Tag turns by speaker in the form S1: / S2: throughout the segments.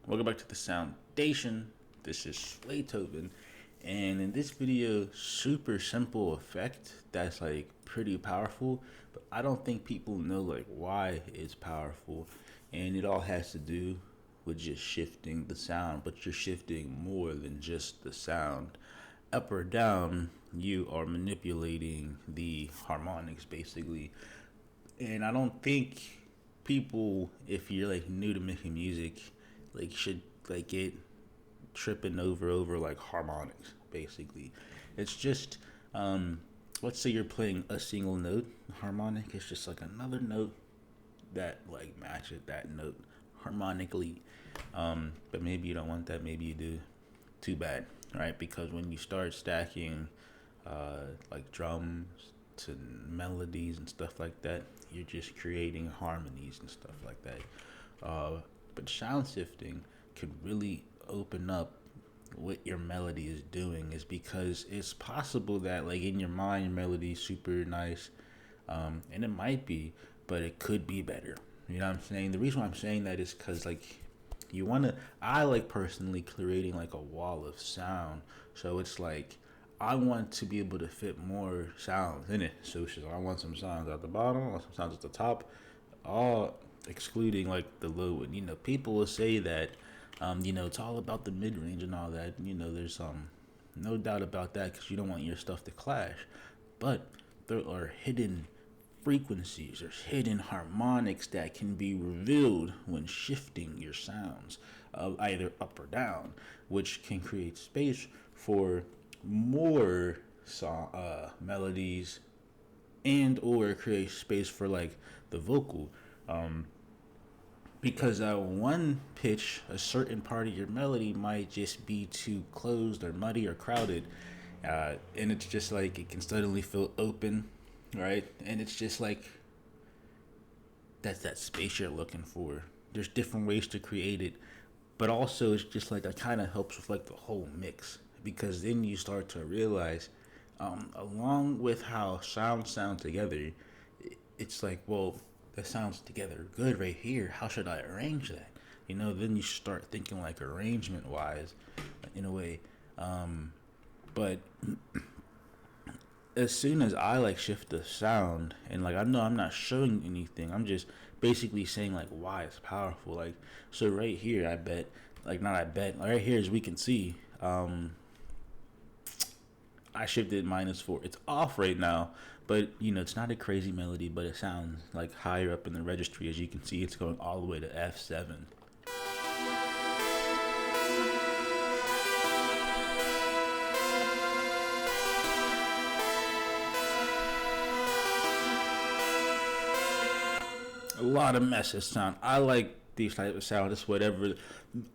S1: Welcome back to the Soundation. This is Swaytoven, and in this video, super simple effect that's like pretty powerful, but I don't think people know like why it's powerful, and it all has to do with just shifting the sound, but you're shifting more than just the sound. Up or down, you are manipulating the harmonics basically, and I don't think people, if you're like new to making music, like should like get tripping over like harmonics basically. It's just let's say you're playing a single note harmonic. It's just like another note that like matches that note harmonically. But maybe you don't want that, maybe you do. Too bad, right? Because when you start stacking like drums to melodies and stuff like that, you're just creating harmonies and stuff like that. But sound shifting could really open up what your melody is doing, is because it's possible that like in your mind your melody is super nice, and it might be, but it could be better. You know what I'm saying? The reason why I'm saying that is because like you want to, I like personally creating like a wall of sound, so it's like I want to be able to fit more sounds in it. So it's just, I want some sounds at the bottom, I want some sounds at the top, all excluding like the low one. People will say that it's all about the mid range and all that. There's no doubt about that, because you don't want your stuff to clash. But there are hidden frequencies, there's hidden harmonics that can be revealed when shifting your sounds, either up or down, which can create space for more melodies, and or create space for like the vocal. Because at one pitch, a certain part of your melody might just be too closed or muddy or crowded, and it's just like it can suddenly feel open, right? And it's just like that's that space you're looking for. There's different ways to create it, but also it's just like that kind of helps with like the whole mix, because then you start to realize, along with how sounds sound together, it's like, well, that sounds together good right here. How should I arrange that? Then you start thinking like arrangement wise, in a way. But as soon as I like shift the sound, and like I know I'm not showing anything, I'm just basically saying like why it's powerful. Like, so right here, I bet, like not I bet, like right here, as we can see, I shifted -4. It's off right now, but it's not a crazy melody, but it sounds like higher up in the registry. As you can see, it's going all the way to F7. A lot of message sound. I like these type of sound. It's whatever.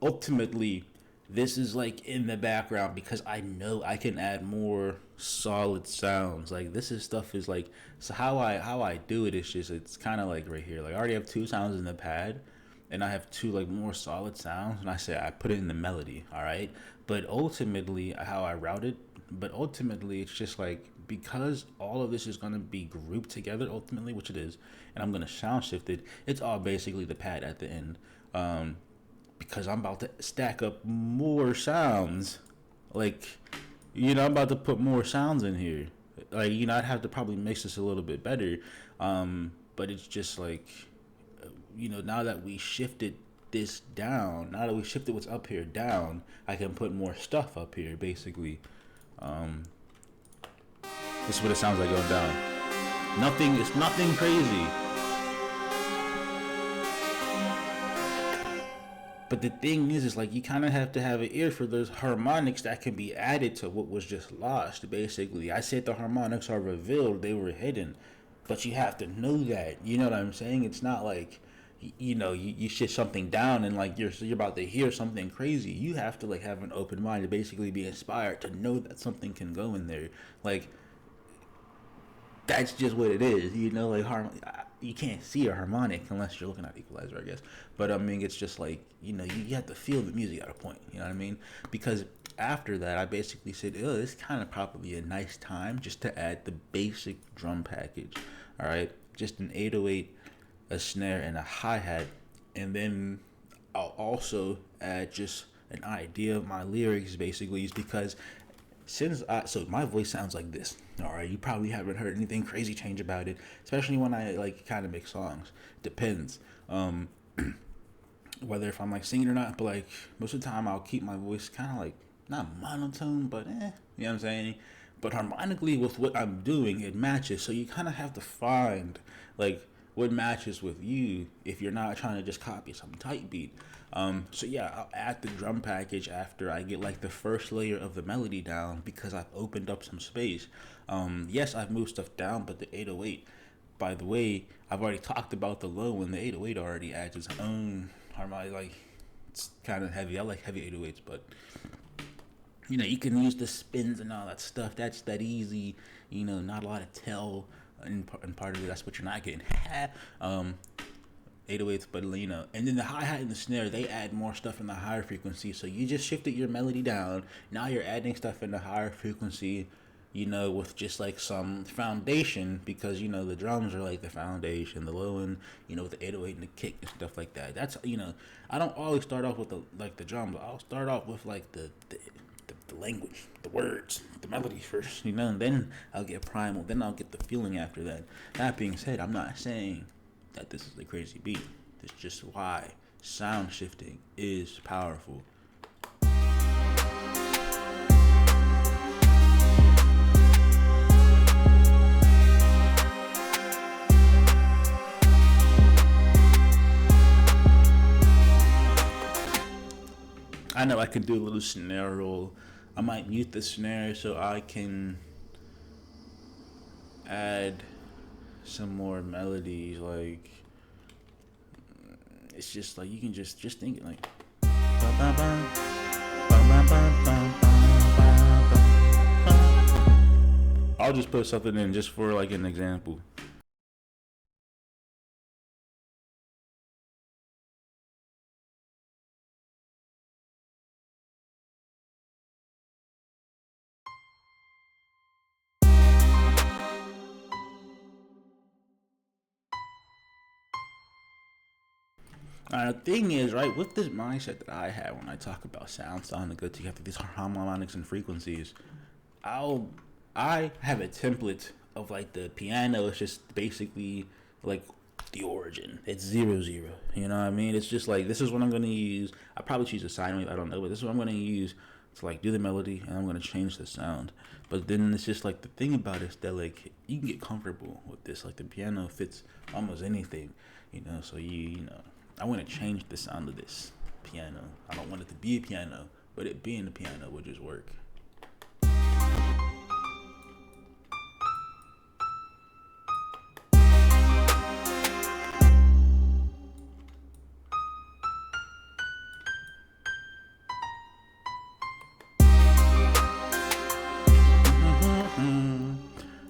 S1: Ultimately, this is like in the background because I know I can add more solid sounds. Like this is stuff is like, so how I do it is just, it's kind of like right here. Like I already have two sounds in the pad, and I have two like more solid sounds, and I say I put it in the melody. All right, but ultimately how I route it. But ultimately, it's just like, because all of this is going to be grouped together ultimately, which it is, and I'm going to sound shift it. It's all basically the pad at the end. Because I'm about to stack up more sounds. Like, I'm about to put more sounds in here. Like, I'd have to probably mix this a little bit better. But it's just like, now that we shifted this down, now that we shifted what's up here down, I can put more stuff up here, basically. This is what it sounds like going down. It's nothing crazy. But the thing is like you kind of have to have an ear for those harmonics that can be added to what was just lost. Basically, I said the harmonics are revealed; they were hidden, but you have to know that. You know what I'm saying? It's not like you shift something down and like you're about to hear something crazy. You have to like have an open mind to basically be inspired to know that something can go in there. Like, that's just what it is, like you can't see a harmonic unless you're looking at equalizer, I guess. But I mean, it's just like, you have to feel the music at a point, you know what I mean? Because after that, I basically said, oh, this kind of probably a nice time just to add the basic drum package. All right, just an 808, a snare, and a hi-hat. And then I'll also add just an idea of my lyrics basically, is because so my voice sounds like this. All right, you probably haven't heard anything crazy change about it, especially when I like kind of make songs. Depends, whether if I'm like singing or not. But like most of the time, I'll keep my voice kind of like not monotone, but you know what I'm saying. But harmonically with what I'm doing, it matches. So you kind of have to find like what matches with you if you're not trying to just copy some tight beat. So yeah, I'll add the drum package after I get like the first layer of the melody down because I've opened up some space. Yes, I've moved stuff down, but the 808, by the way, I've already talked about the low, and the 808 already adds its own harmonic. Like it's kind of heavy. I like heavy 808s, but you know, you can use the spins and all that stuff. That's that easy. You know, not a lot of tell in part of it. That's what you're not getting. 808s, but you know, and then the hi-hat and the snare, they add more stuff in the higher frequency. So you just shifted your melody down. Now you're adding stuff in the higher frequency, you know, with just like some foundation, because you know the drums are like the foundation, the low end, you know, with the 808 and the kick and stuff like that. That's, you know, I don't always start off with the drums. I'll start off with like the language, the words, the melody first, you know, and then I'll get primal, then I'll get the feeling after that. That being said, I'm not saying that this is a crazy beat. It's just why sound shifting is powerful. I know I could do a little snare roll. I might mute the snare so I can add some more melodies. Like it's just like you can just think it like. I'll just put something in just for like an example. The thing is, right, with this mindset that I have when I talk about sound sounding good together, these harmonics and frequencies, I have a template of like the piano. It's just basically like the origin. It's 0 0. You know what I mean? It's just like this is what I'm gonna use. I probably choose a sine wave. I don't know, but this is what I'm gonna use to like do the melody, and I'm gonna change the sound. But then it's just like the thing about it is that like you can get comfortable with this. Like the piano fits almost anything, you know. So you know. I want to change the sound of this piano. I don't want it to be a piano, but it being a piano would just work.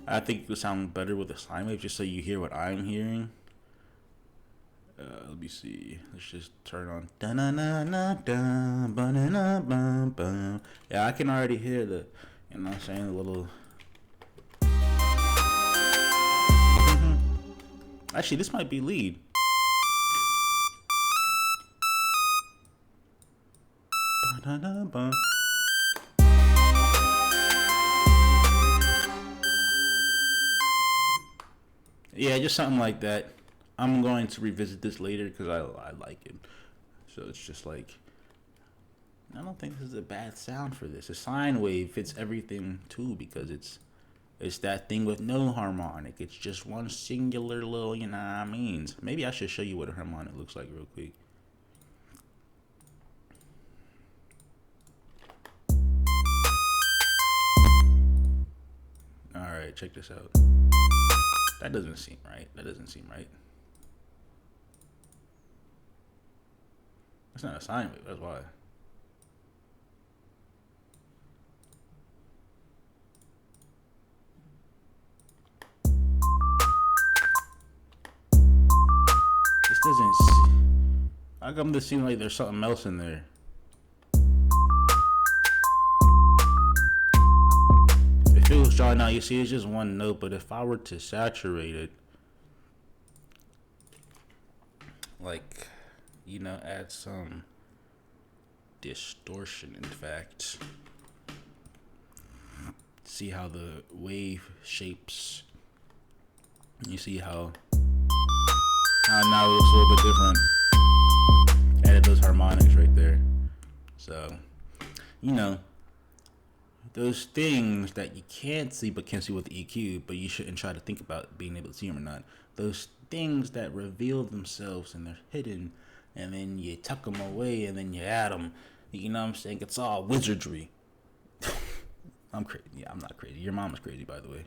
S1: I think it would sound better with a sine wave, just so you hear what I'm hearing. Let me see. Let's just turn on. Yeah, I can already hear the, you know what I'm saying, the little. Actually, this might be lead. Yeah, just something like that. I'm going to revisit this later because I like it. So it's just like, I don't think this is a bad sound for this. A sine wave fits everything too, because it's that thing with no harmonic. It's just one singular little, you know what I mean? Maybe I should show you what a harmonic looks like real quick. Alright, check this out. That doesn't seem right. That's not a sine wave, that's why. This doesn't. How come this seems like there's something else in there? It feels dry now. You see, it's just one note, but if I were to saturate it, like, add some distortion. In fact, see how the wave shapes. You see how now it looks a little bit different. Added those harmonics right there. So, those things that you can't see but can see with the EQ, but you shouldn't try to think about being able to see them or not. Those things that reveal themselves and they're hidden, and then you tuck them away and then you add them. You know what I'm saying? It's all wizardry. I'm crazy. Yeah, I'm not crazy. Your mom is crazy, by the way.